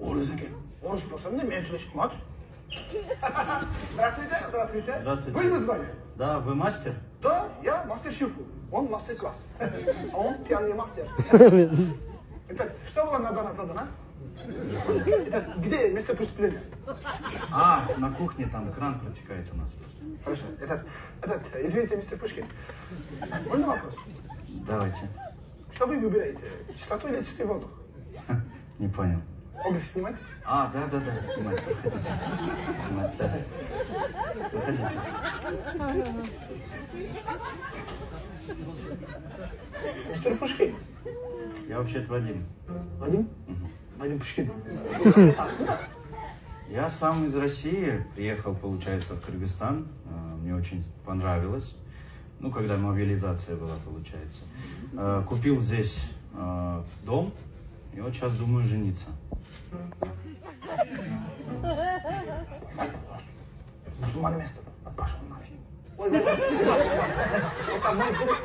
Орыс екен. Орыс болсам да мен сөйлесіп қоймадым. Здравствуйте, здравствуйте. Здравствуйте. Вы вызвали? Да, вы мастер? Да, я мастер-шеф. Он мастер-класс. А он пьяный мастер. Итак, что было на данном задано? Итак, где место преступления? А, на кухне там кран протекает у нас просто. Хорошо. Извините, мистер Пушкин. Можно вопрос? Давайте. Что вы выбираете? Чистоту или чистый воздух? Не понял. Обувь снимать? А, да, снимать. Проходите. Снимать, да. Проходите. Мистер Пушкин. Я вообще-то Вадим. Вадим? Вадим Пушкин. Я сам из России, приехал, получается, в Кыргызстан. Мне очень понравилось. Ну, когда мобилизация была, получается. Купил здесь дом, и вот сейчас думаю жениться. Мусульман место. Пошел нафиг. Это мой друг.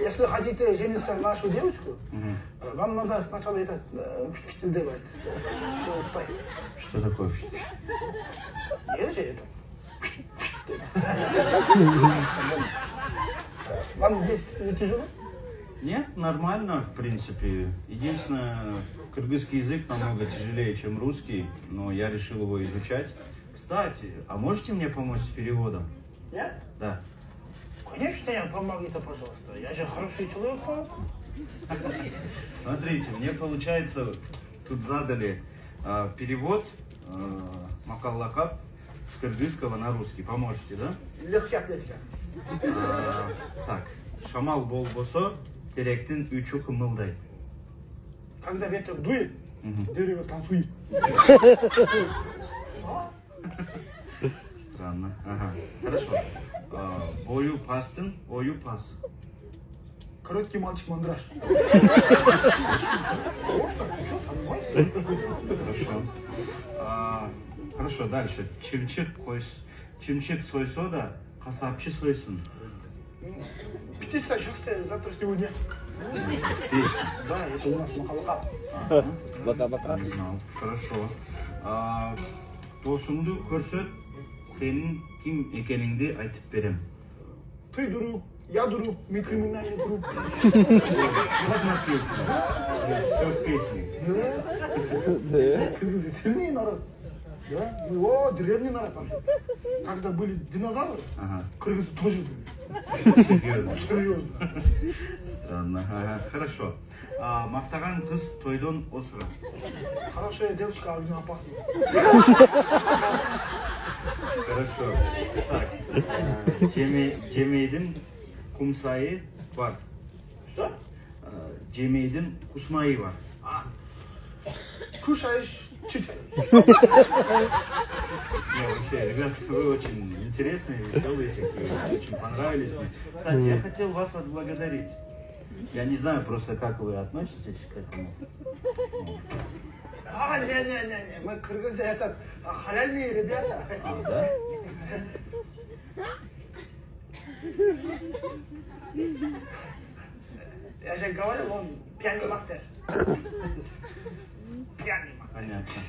Если хотите жениться на нашу девочку, вам надо сначала это сделать. Что такое? Есть же это. Вам здесь не тяжело? Нет, нормально, в принципе. Единственное, кыргызский язык намного тяжелее, чем русский, но я решил его изучать. Кстати, а можете мне помочь с переводом? Нет? Да. Конечно, я помогите, пожалуйста. Я же хороший человек. Смотрите, мне получается, тут задали перевод макал-лакап с кыргызского на русский. Поможете, да? Легкий атлетика. Так, шамал бол босо, теректин үчү кымылдайт. Когда ветер дует, дерево танцует. Странно. Ага. Хорошо. Бою пастын, ою пас. Короткий мальчик мандраж. Хорошо. Хорошо, дальше. Чимчик сойсо да, касапчы сойсын. Птица счастья завтрашнего дня. Да, это у нас махалака. Бака-бака. Не знал. Хорошо. Досумду көрсөт, сенин ким экениңди айтып берем. Ты друг, я друг, мы криминальный друг. Вот на песне. Все в песне. Кыргызы сильный народ. Да? О, древний народ вообще. Когда были динозавры, Ага. кыргызы тоже были. Серьезно. Серьезно. Странно. Ага. Хорошо. Мактаган кыз тойдон осура. Хорошая девочка, огню опасна. Хорошо. Так. Жемейдин кумсайы бар. Что? Жемейдин кусмайы бар. Кушаешь чуть-чуть. Вообще, ребята, вы очень интересные, веселые такие, очень понравились мне. Кстати, я хотел вас отблагодарить. Я не знаю просто, как вы относитесь к этому. Не-не-не, мы кыргызы, это халяльные ребята. Да? Я же говорил, он пьяный мастер. Пьяный мастер. Понятно.